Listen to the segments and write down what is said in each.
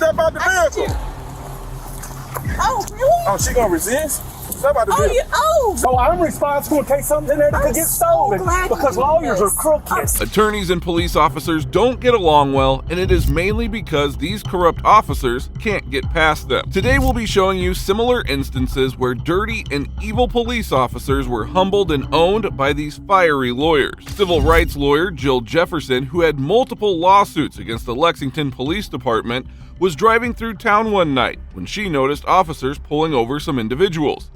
Step out the vehicle. Oh, really? Oh, she gonna resist? Step out the vehicle. So I'm responsible in case something in there that could get stolen because lawyers are crooked. Attorneys and police officers don't get along well, and it is mainly because these corrupt officers can't get past them. Today we'll be showing you similar instances where dirty and evil police officers were humbled and owned by these fiery lawyers. Civil rights lawyer Jill Jefferson, who had multiple lawsuits against the Lexington Police Department, was driving through town one night when she noticed officers pulling over some individuals.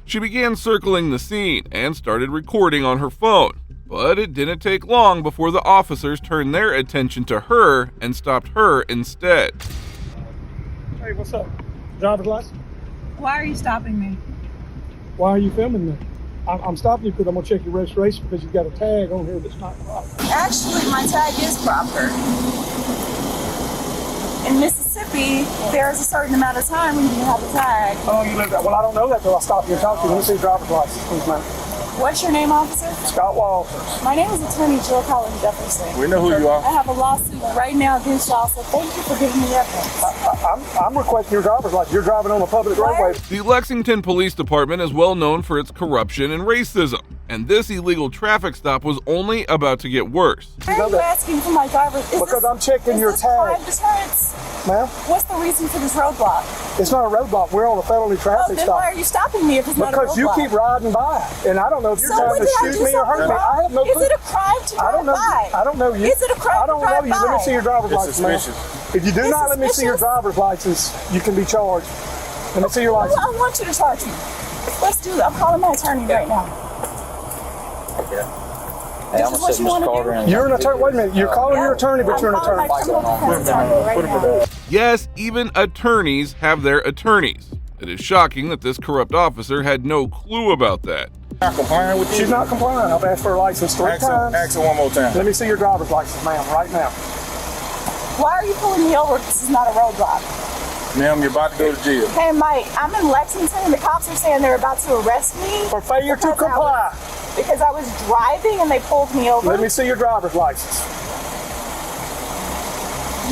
She began circling the scene and started recording on her phone, but it didn't take long before the officers turned their attention to her and stopped her instead. Hey, what's up? Driver's license? Why are you stopping me? Why are you filming me? I'm stopping you because I'm going to check your registration because you've got a tag on here that's not proper. Actually, my tag is proper. In Mississippi, there's a certain amount of time when you have a tag. How long you lived there? Well, I don't know that till I stop you and talk to you. Let me see your driver's license, please, ma'am. What's your name, officer? Scott Walters. My name is Attorney Jill Jefferson. We know who you are. I have a lawsuit right now against y'all, so thank you for giving me evidence. I'm requesting your driver's license. You're driving on a public roadway. The Lexington Police Department is well known for its corruption and racism, and this illegal traffic stop was only about to get worse. Why are you asking for my driver's? Because I'm checking your tag. Deterrence? Ma'am? What's the reason for this roadblock? It's not a roadblock. We're on a felony traffic Then stop. why are you stopping me if it's not a roadblock? Because you keep riding by, and I don't know if you're trying to shoot me or hurt me. I have no clue. Is it a crime to drive by? I don't know you. Is it a crime I don't to drive know you. Let me by? see your driver's license, ma'am. If you do not let me see your driver's license, you can be charged. Let me see your license. I want you to charge me. Let's do it. I'm calling my attorney right now. Hey, I'm gonna sit in this car and You're an attorney. Wait a minute. You're calling your attorney, but you're an attorney. Yes, even attorneys have their attorneys. It is shocking that this corrupt officer had no clue about that. Not complying with you. She's not complying. I've asked for a license 3 times. Ask her one more time. Let me see your driver's license, ma'am, right now. Why are you pulling me over if this is not a roadblock? Ma'am, you're about to go to jail. Hey, Mike, I'm in Lexington and the cops are saying they're about to arrest me. For failure to comply. Because I was driving and they pulled me over. Let me see your driver's license.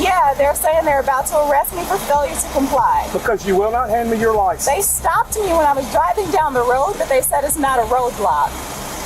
Yeah, they're saying they're about to arrest me for failure to comply. Because you will not hand me your license. They stopped me when I was driving down the road, but they said it's not a roadblock.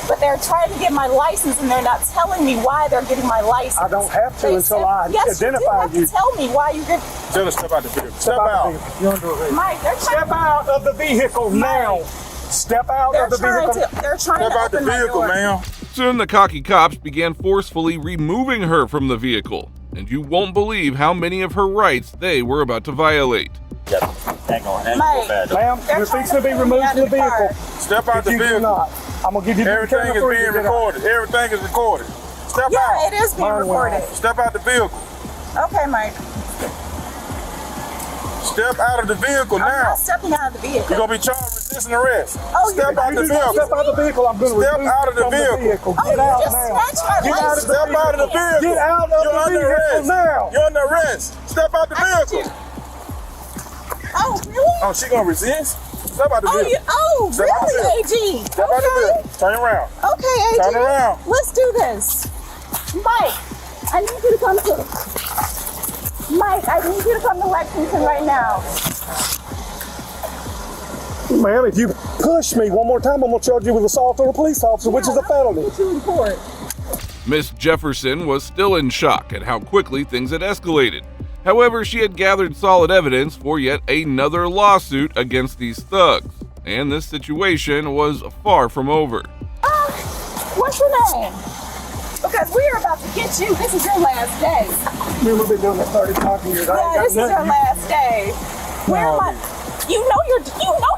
But they're trying to get my license and they're not telling me why they're getting my license. I don't have to until I identify you. You tell me why you get. Tell her step out the vehicle. Step out. You're under arrest. Mike, they're trying. Step out of the vehicle now. Step out of the vehicle. They're trying Step to out the open my vehicle, door. ma'am. Soon the cocky cops began forcefully removing her from the vehicle, and you won't believe how many of her rights they were about to violate. hang on. Ma'am, you're fixing to be removed from the vehicle. Step out the If you do vehicle. not, I'm going to give you the Everything camera is for you being to get out. recorded. Everything is recorded. Step out. Yeah, it is being recorded. Step out the vehicle. Okay, Mike. Step out of the vehicle I'm now. not stepping out of the vehicle. You're going to be charged with resisting arrest. Oh, Step out the vehicle. Step out of the vehicle. I'm going to Step remove out of the you from vehicle. Get Oh, out you just now. snatched my Get out of license. the Step out of the vehicle. Get out of You're the under vehicle arrest. now. You're under arrest. Step out the vehicle. Oh, really? Oh, she going to resist? Step out the Oh, vehicle. Step out the really, vehicle. AG? Step out the vehicle. Turn around. Okay, AG. Turn around. Let's do this. Mike, I need you to come to... Mike, I need you to come to Lexington right now. Ma'am, if you push me one more time, I'm going to charge you with assault on a police officer, which is a felony. Put you in court. Miss Jefferson was still in shock at how quickly things had escalated. However, she had gathered solid evidence for yet another lawsuit against these thugs, and this situation was far from over. What's your name? Because we are about to get you. This is your last day. Man, we've been doing this 35 years. Yeah, this is your last day. Where am I? You know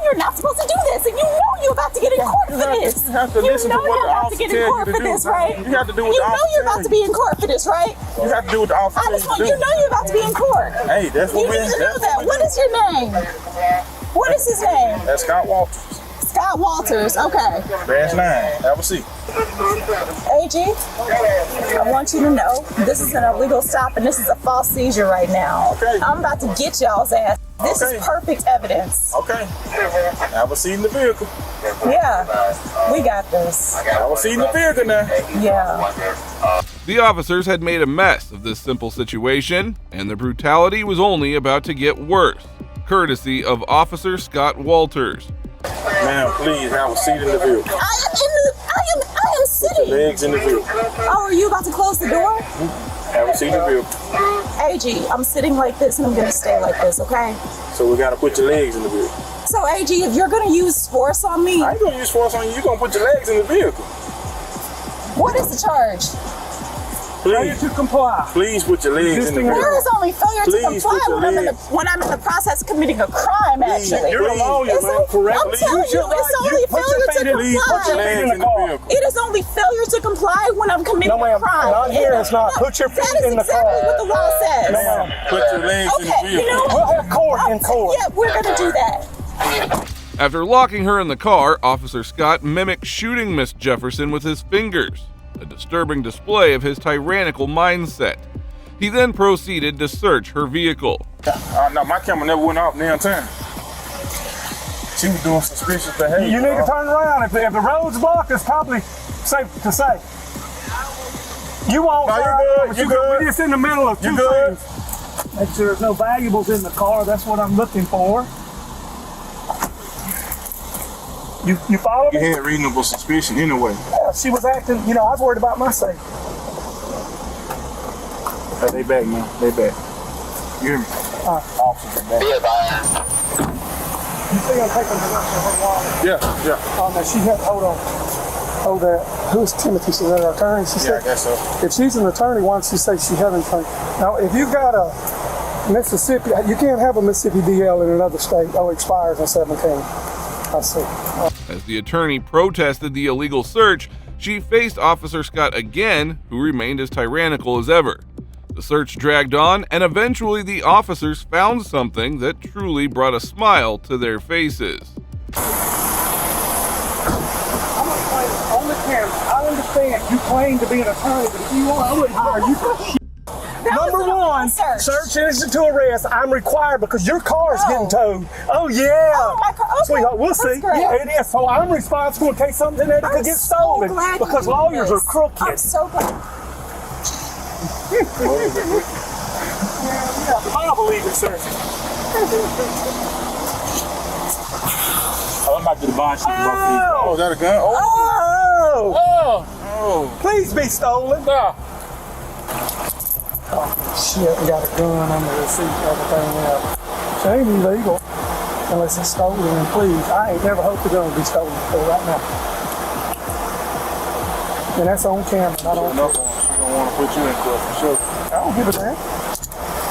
you're not supposed to do this, and you know you're about to get in court for this. You have to listen to what you're the about to officer get in tells court you to for do. this, right? You have to do what You the know officer you're about tells to be in court for this, right? You have to do what the officer I tells just want you you to do. know you're about to be in court. Hey, that's what You we need to know that. What is your name? What is his name? That's Scott Walters. Scott Walters. Okay. Dash 9. Have a seat. AG, I want you to know this is an illegal stop and this is a false seizure right now. Okay. I'm about to get y'all's ass. This Okay. is perfect evidence. Okay. Have a seat in the vehicle. Yeah, we got this. Have a seat in the vehicle now. Yeah. The officers had made a mess of this simple situation, and the brutality was only about to get worse, courtesy of Officer Scott Walters. Ma'am, please have a seat in the vehicle. I am sitting. Legs in the vehicle. Oh, are you about to close the door? Have a seat in the vehicle. AG, I'm sitting like this and I'm gonna stay like this, okay? So we gotta put your legs in the vehicle. So AG, if you're gonna use force on me, I ain't gonna use force on you. You're gonna put your legs in the vehicle. what is the charge? Failure Please, to comply. please put your legs in the Existing vehicle. There is only failure to Please comply put your legs. when I'm in the process of committing a crime, actually. You're a lawyer, It's man. only- Correct. I'm telling you, it's only Put your failure feet to in, please. Put your comply. feet in Legs the in the car. vehicle. It is only failure to comply when I'm committing No, a ma'am. crime. Not here, it's not. Put your feet That is in the exactly car. what the law says. Ma'am, put your legs in the Okay, you vehicle. know We'll have court in court. Yeah, we're gonna do that. After locking her in the car, Officer Scott mimicked shooting Miss Jefferson with his fingers, a disturbing display of his tyrannical mindset. He then proceeded to search her vehicle. No, my camera never went off damn time. She was doing suspicious behavior. You need to turn around. If the road's blocked, it's probably safe to say. You won't. No, sir. you're good. You're good. We're just in the middle of two You're good. things. Make sure there's no valuables in the car. That's what I'm looking for. You follow You me? had reasonable suspicion anyway. Yeah, she was acting. I was worried about my safety. Hey, they back, man. They back. You hear me? Officers are back. You see, I'm taking the rest of her wallet. Yeah. Oh, no, she had. Hold on. Oh, that. Who's Timothy? She's an attorney. She Yeah, I said, guess so. if she's an attorney, why don't she say she had an attorney? Now, if you got a Mississippi, you can't have a Mississippi DL in another state. Oh, it expires in 17. I see. As the attorney protested the illegal search, she faced Officer Scott again, who remained as tyrannical as ever. The search dragged on, and eventually the officers found something that truly brought a smile to their faces. I'm going to play this on the camera. I understand you claim to be an attorney, but if you want, I wouldn't hire you for shit. Number was an one, search. search innocent to arrest. I'm required because your car is getting towed. Oh, yeah. Oh, my car. Okay, Sweetheart, we'll that's see. great. Yeah, it is. So I'm responsible in case something in there could get stolen glad you because did lawyers this. are crooked. I'm so glad. I believe it, sir. Oh, I'm about to the bond. Oh, is that a gun? Oh! Oh. Please be stolen. Nah. Oh, shit, we got a gun on the receipt and everything else. It ain't illegal unless it's stolen, and please, I ain't never hoped the gun would be stolen before right now. And that's on camera. I don't, Enough on. She gonna want to put you in court for sure. I don't give a damn.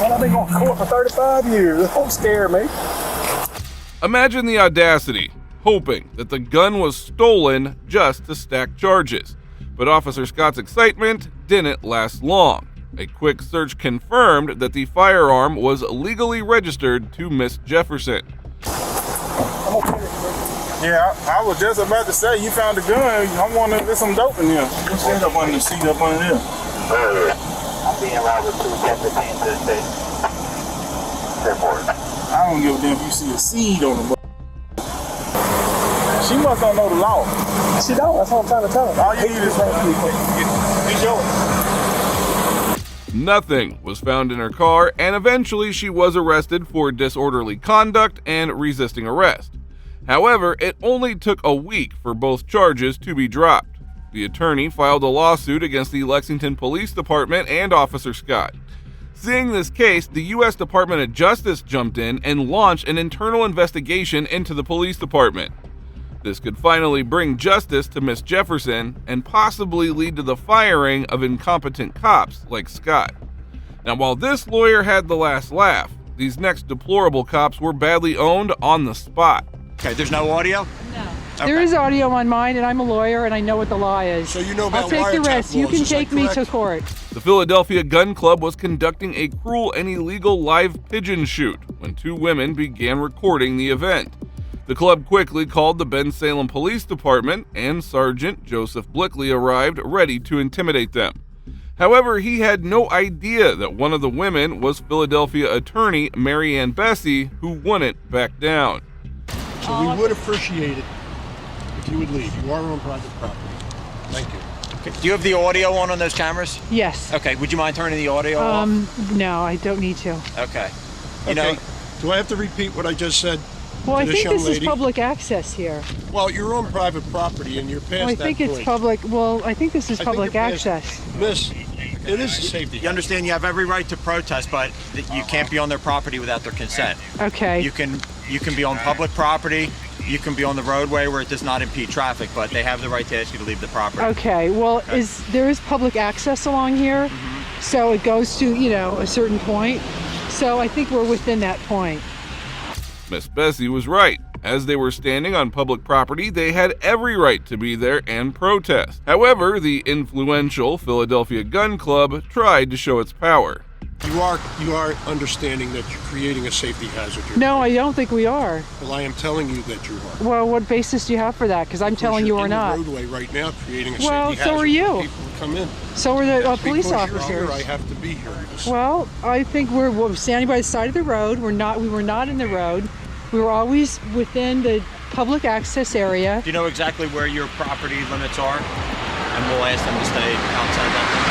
Well, I've been going to court for 35 years. It won't scare me. Imagine the audacity, hoping that the gun was stolen just to stack charges. But Officer Scott's excitement didn't last long. A quick search confirmed that the firearm was legally registered to Miss Jefferson. I'm okay with it. Yeah, I was just about to say, you found a gun. I wonder if there's some dope in there. What's that up under the seat up under there? I'm being allowed to 1015 to the state. Airport. I don't give a damn if you see a seed on the. She must not know the law. She don't. That's what I'm trying to tell her. All you need is get yours. Nothing was found in her car, and eventually she was arrested for disorderly conduct and resisting arrest. However, it only took a week for both charges to be dropped. The attorney filed a lawsuit against the Lexington Police Department and Officer Scott. Seeing this case, the U.S. Department of Justice jumped in and launched an internal investigation into the police department. This could finally bring justice to Miss Jefferson and possibly lead to the firing of incompetent cops like Scott. Now, while this lawyer had the last laugh, these next deplorable cops were badly owned on the spot. Okay, there's no audio? No. There is audio on mine, and I'm a lawyer, and I know what the law is. So you know about I'll take the wiretap rest. You laws, can is that take me to correct? court. The Philadelphia Gun Club was conducting a cruel and illegal live pigeon shoot when two women began recording the event. The club quickly called the Bensalem Police Department, and Sergeant Joseph Blickley arrived ready to intimidate them. However, he had no idea that one of the women was Philadelphia attorney Mary Ann Bessie, who wouldn't back down. So we would appreciate it if you would leave. You are on private property. Thank you. Okay. Do you have the audio on those cameras? Yes. Okay. Would you mind turning the audio off? No, I don't need to. Okay. You Okay. know, Do I have to repeat what I just said Well, to I this think young this is lady? public access here. Well, you're on private property and you're past Well, I that think point. it's public. Well, I think this is I think public you're past- access. Miss, it is a safety. you understand you have every right to protest, but you can't be on their property without their consent. Okay. You can be on public property. You can be on the roadway where it does not impede traffic, but they have the right to ask you to leave the property. Okay. Well, there is public access along here, so it goes to a certain point. So I think we're within that point. Miss Bessie was right. As they were standing on public property, they had every right to be there and protest. However, the influential Philadelphia Gun Club tried to show its power. You are understanding that you're creating a safety hazard here. No, I don't think we are. Well, I am telling you that you are. Well, what basis do you have for that? Because I'm telling you You're we're in not. the roadway right now, creating a Well, safety so hazard are you. for people to come in. So are the police Because officers. you're here, I have to be here. Well, I think we're standing by the side of the road. We were not in the road. We were always within the public access area. Do you know exactly where your property limits are? And we'll ask them to stay outside that.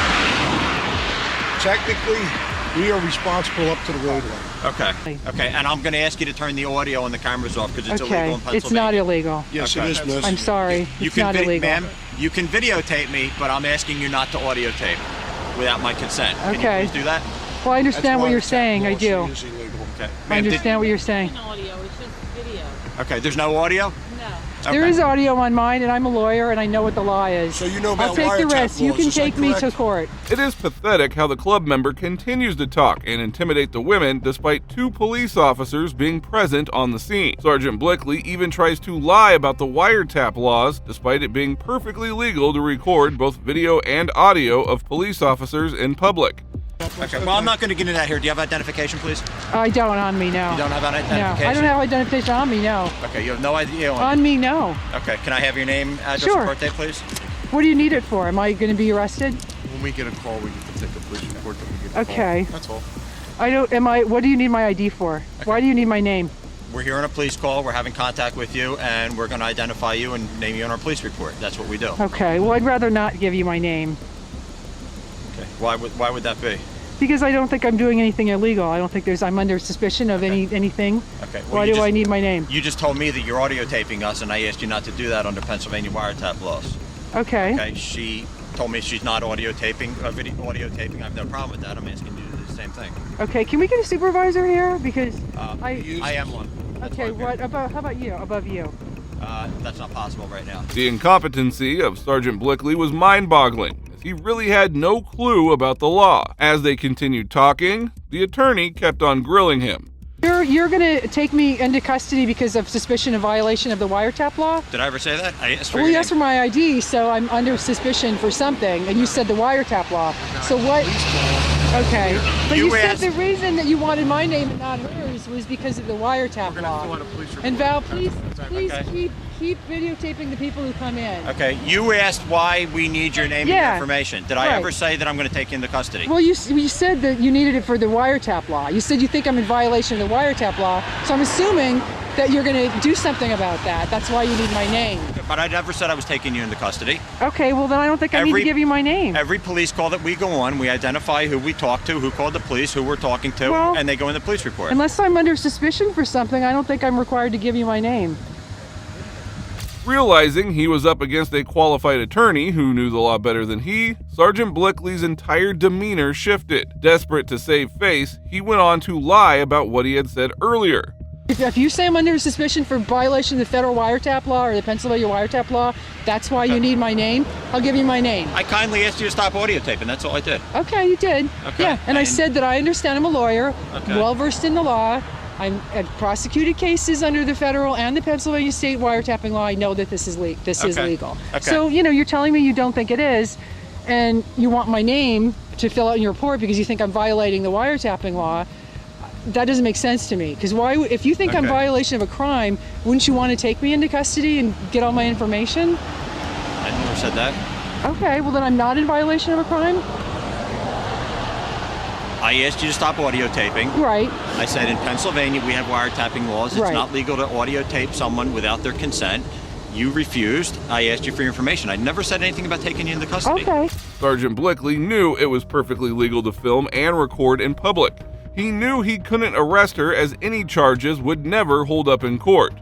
Technically, we are responsible up to the roadway. Okay. Okay. And I'm going to ask you to turn the audio and the cameras off because it's illegal in Pennsylvania. It's not illegal. Yes, Okay. it is, miss. I'm sorry. You It's can not illegal. Ma'am, you can videotape me, but I'm asking you not to audio tape without my consent. Can Okay. you please do that? Well, I understand That's what why you're it's saying. I policy do. is illegal. Okay. I Ma'am, understand what you're saying. Audio, it's just video. Okay. There's no audio? No. Okay. There is audio on mine, and I'm a lawyer, and I know what the law is. So you know I'll about take the wiretap risk. You laws, can is that take me to correct? court. It is pathetic how the club member continues to talk and intimidate the women despite 2 police officers being present on the scene. Sergeant Blickley even tries to lie about the wiretap laws despite it being perfectly legal to record both video and audio of police officers in public. Okay. Well, I'm not going to get into that here. Do you have identification, please? I don't on me, no. You don't have No, identification? I don't have identification on me, no. Okay. You have no idea. On me, no. Okay. Can I have your name, address, Sure. and birthday, please? What do you need it for? Am I going to be arrested? When we get a call, we get to take a police report. Then we get a Okay. call. That's all. What do you need my ID for? Why do you need my name? We're here on a police call. We're having contact with you, and we're going to identify you and name you on our police report. That's what we do. Okay, well, I'd rather not give you my name Okay. Why would that be? because I don't think I'm doing anything illegal. I don't think I'm under suspicion of anything. Okay. Why do I need my name? You just told me that you're audio taping us, and I asked you not to do that under Pennsylvania wiretap laws. Okay. Okay. She told me she's not audio taping. Audio taping. I have no problem with that. I'm asking you to do the same thing. Okay, can we get a supervisor here? Because I am one. That's okay, why I'm here. how about you? Above you? That's not possible right now. The incompetency of Sergeant Blickley was mind-boggling, as he really had no clue about the law. As they continued talking, the attorney kept on grilling him. You're gonna take me into custody because of suspicion of violation of the wiretap law? Did I ever say that? I asked for Well, your you asked for name. my ID, so I'm under suspicion for something, and you said the wiretap law. So what? Okay, but You you said asked- the reason that you wanted my name and not hers was because of the wiretap law. And Val, please Okay. keep videotaping the people who come in. Okay. You asked why we need your name and Yeah. your information. Did I Right. ever say that I'm going to take you into custody? Well, you said that you needed it for the wiretap law. You said you think I'm in violation of the wiretap law, so I'm assuming that you're going to do something about that. That's why you need my name. But I never said I was taking you into custody. Okay, well then I don't think I need to give you my name. Every police call that we go on, we identify who we talk to, who called the police, who we're talking to, Well, and they go in the police report. Unless I'm under suspicion for something, I don't think I'm required to give you my name. Realizing he was up against a qualified attorney who knew the law better than he, Sergeant Blickley's entire demeanor shifted. Desperate to save face, he went on to lie about what he had said earlier. If you say I'm under suspicion for violation of the federal wiretap law or the Pennsylvania wiretap law, that's why you need my name, I'll give you my name. I kindly asked you to stop audio taping. That's all I did. Okay, you did. Okay, Yeah, and I and- said that I understand I'm a lawyer, Okay. well versed in the law. I've prosecuted cases under the federal and the Pennsylvania state wiretapping law. I know that this is is Okay. legal. Okay. So, you're telling me you don't think it is, and you want my name to fill out in your report because you think I'm violating the wiretapping law. That doesn't make sense to me. Because if you think I'm Okay. violation of a crime, wouldn't you want to take me into custody and get all my information? I never said that. Okay, well then I'm not in violation of a crime? I asked you to stop audio taping. Right. I said in Pennsylvania we have wiretapping laws. It's Right. not legal to audio tape someone without their consent. You refused. I asked you for your information. I never said anything about taking you into custody. Okay. Sergeant Blickley knew it was perfectly legal to film and record in public. He knew he couldn't arrest her as any charges would never hold up in court.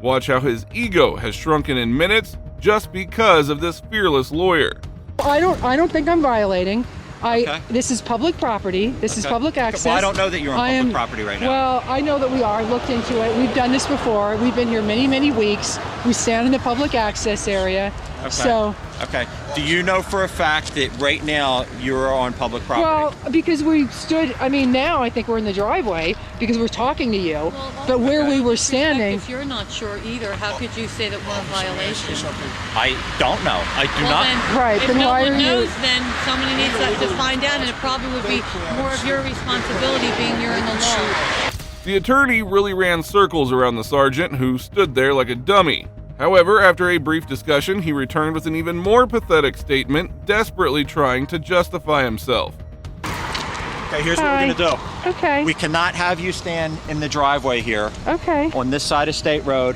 Watch how his ego has shrunken in minutes just because of this fearless lawyer. I don't think I'm violating. Okay. This is public property. This is Okay. public access. Well, I don't know that you're on public property right now. Well, I know that we are. Looked into it. We've done this before. We've been here many, many weeks. We stand in the public access area. Okay. So, Okay. Do you know for a fact that right now you're on public property? well, because we stood, I mean, now I think we're in the driveway because we're talking to you. But where we were standing, If you're not sure either, how could you say that we're in violation? I don't know. I do Well, not. then, Right, if then no why one are you- knows, then somebody needs to find out, and it probably would be more of your responsibility being you're in the law. The attorney really ran circles around the sergeant, who stood there like a dummy. However, after a brief discussion, he returned with an even more pathetic statement, desperately trying to justify himself. Okay, here's what we're going to do. okay, We cannot have you stand in the driveway here okay, on this side of State Road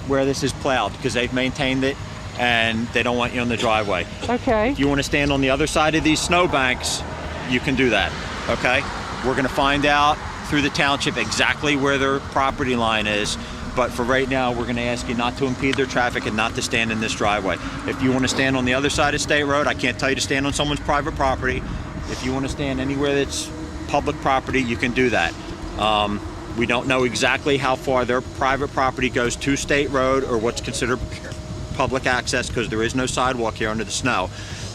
where this is plowed because they've maintained it and they don't want you on the driveway. okay. If you want to stand on the other side of these snowbanks, you can do that, okay? We're going to find out through the township exactly where their property line is, but for right now, we're going to ask you not to impede their traffic and not to stand in this driveway. If you want to stand on the other side of State Road, I can't tell you to stand on someone's private property. If you want to stand anywhere that's public property, you can do that. We don't know exactly how far their private property goes to State Road or what's considered public access because there is no sidewalk here under the snow.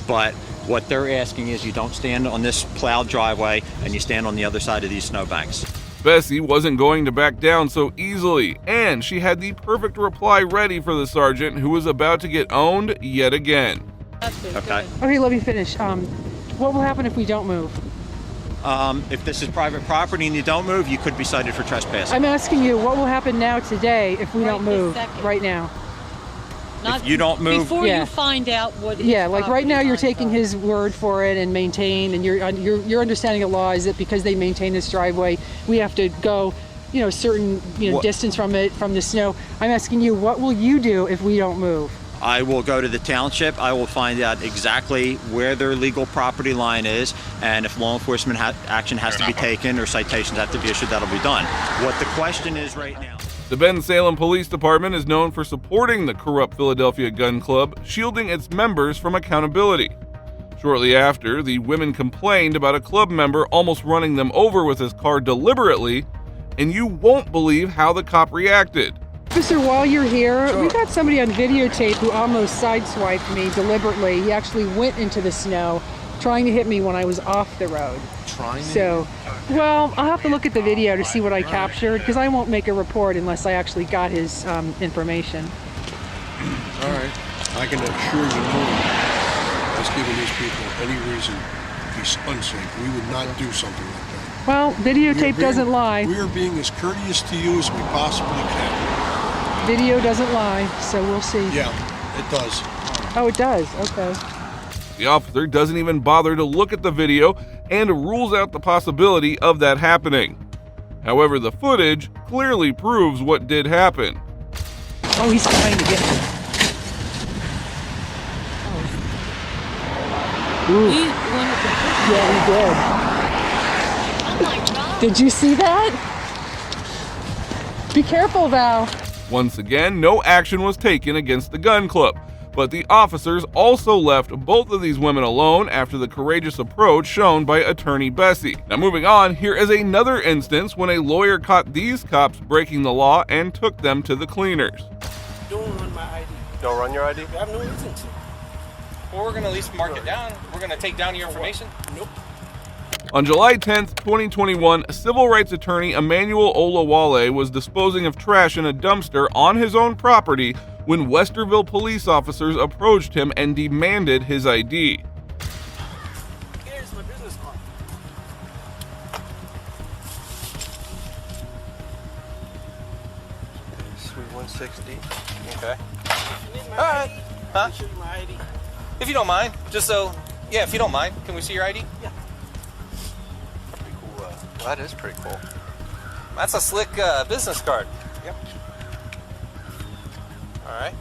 But what they're asking is you don't stand on this plowed driveway and you stand on the other side of these snowbanks. Bessie wasn't going to back down so easily, and she had the perfect reply ready for the sergeant, who was about to get owned yet again. Okay. Okay, let me finish. What will happen if we don't move? If this is private property and you don't move, you could be cited for trespassing. I'm asking you, what will happen now today if we don't Right this move second. right now? Not you don't move- before Yeah. you find out what. his Yeah, like right now property you're lines taking are. his word for it and maintain, and your understanding of law is that because they maintain this driveway, we have to go, certain What- distance from it, from the snow. I'm asking you, what will you do if we don't move? I will go to the township. I will find out exactly where their legal property line is, and if law enforcement action has to be taken or citations have to be issued, that'll be done. What the question is right now. The Ben-Salem Police Department is known for supporting the corrupt Philadelphia Gun Club, shielding its members from accountability. Shortly after, the women complained about a club member almost running them over with his car deliberately, and you won't believe how the cop reacted. Officer, while you're here, we got somebody on videotape who almost sideswiped me deliberately. He actually went into the snow trying to hit me when I was off the road. Well, I'll have to look at the video to see what I captured because I won't make a report unless I actually got his information. All right. I can assure you no one has given these people any reason to be unsafe. We would not do something like that. Well, videotape doesn't lie. We are being as courteous to you as we possibly can. Video doesn't lie, so we'll see. Yeah, it does. Oh, it does? Okay. The officer doesn't even bother to look at the video and rules out the possibility of that happening. However, the footage clearly proves what did happen. Oh, he's trying to get me. Ooh. Yeah, he did. Oh my God. Did you see that? Be careful, Val. Once again, no action was taken against the gun club, but the officers also left both of these women alone after the courageous approach shown by attorney Bessie. Now moving on, here is another instance when a lawyer caught these cops breaking the law and took them to the cleaners. Don't run my ID. Don't run your ID? I have no reason to. Well, we're going to at least mark it down. We're going to take down your information. Nope. On July 10th, 2021, civil rights attorney Emmanuel Olawale was disposing of trash in a dumpster on his own property when Westerville police officers approached him and demanded his ID. Here's my business card. Sweet 160. Okay. You need my All right. ID? Huh? I'll show you my ID. If you don't mind, just so, yeah, if you don't mind, can we see your ID? Yeah. Pretty cool. That is pretty cool. That's a slick business card. Yep. All right.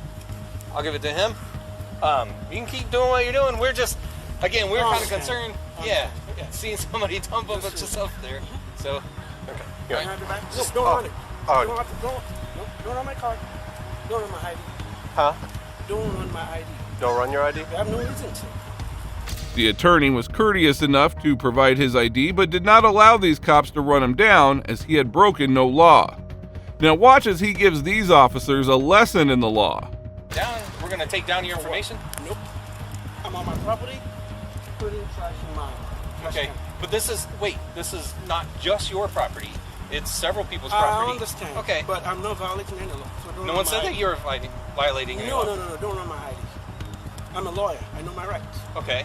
I'll give it to him. You can keep doing what you're doing. We're just, again, we're kind of concerned. Yeah, seeing somebody dump a bunch of stuff there. So, Okay. Right. Just don't run it. Oh. Don't run my card. Don't run my ID. Huh? Don't run my ID. Don't run your ID? I have no reason to. The attorney was courteous enough to provide his ID, but did not allow these cops to run him down as he had broken no law. Now watch as he gives these officers a lesson in the law. down. We're gonna take down your information. Nope. I'm on my property. Putting trash in mine. Okay, but this is not just your property. It's several people's property. I understand. Okay. But I'm not violating any law. So don't No run one my said that ID. you're violating any law. No. Don't run my ID. I'm a lawyer. I know my rights. Okay.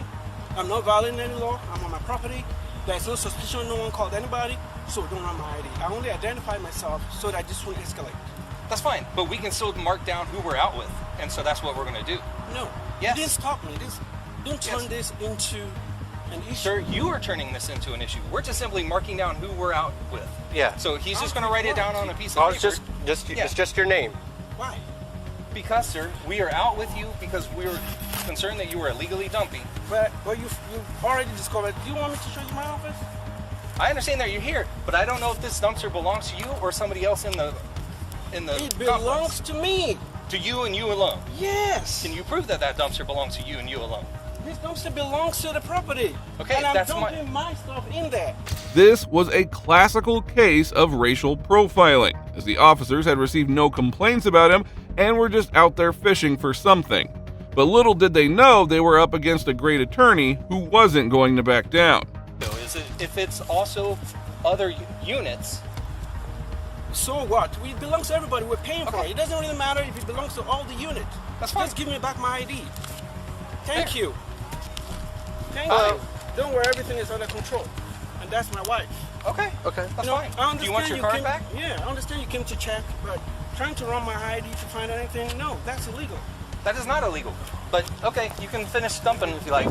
I'm not violating any law. I'm on my property. There's no suspicion. No one called anybody. So don't run my ID. I only identify myself so that this won't escalate. That's fine, but we can still mark down who we're out with, and so that's what we're gonna do. No. Yes. You didn't stop me. Don't turn this into an issue. Sir, you are turning this into an issue. We're just simply marking down who we're out with. Yeah. So he's just gonna write it down on a piece of Oh, paper. it's just your name. Why? Because, sir, we are out with you because we were concerned that you were illegally dumping. But you already discovered. Do you want me to show you my office? I understand that you're here, but I don't know if this dumpster belongs to you or somebody else in the It belongs to me. To you and you alone. Yes. Can you prove that that dumpster belongs to you and you alone? This dumpster belongs to the property. Okay, and I'm that's dumping my stuff in there. This was a classical case of racial profiling, as the officers had received no complaints about him and were just out there fishing for something. But little did they know they were up against a great attorney who wasn't going to back down. So if it's also other units. So what? It belongs to everybody. We're paying for it. It doesn't really matter if it belongs to all the units. That's fine. Just give me back my ID. Thank There. you. Thank you. Don't worry, everything is under control. And that's my wife. Okay. Okay. That's You know, fine. I Do you want your card came, back? Yeah, I understand you came to check, but trying to run my ID to find anything, no, that's illegal. That is not illegal. But okay, you can finish dumping if you like.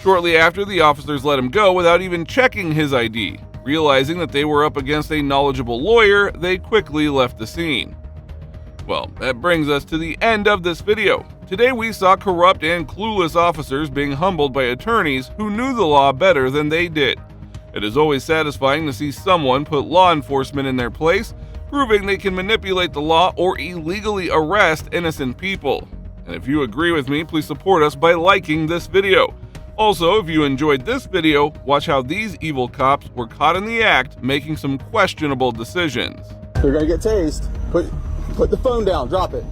Shortly after, the officers let him go without even checking his ID. Realizing that they were up against a knowledgeable lawyer, they quickly left the scene. Well, that brings us to the end of this video. Today we saw corrupt and clueless officers being humbled by attorneys who knew the law better than they did. It is always satisfying to see someone put law enforcement in their place, proving they can manipulate the law or illegally arrest innocent people. And if you agree with me, please support us by liking this video. Also, if you enjoyed this video, watch how these evil cops were caught in the act making some questionable decisions. You're gonna get tased. Put the phone down, drop it.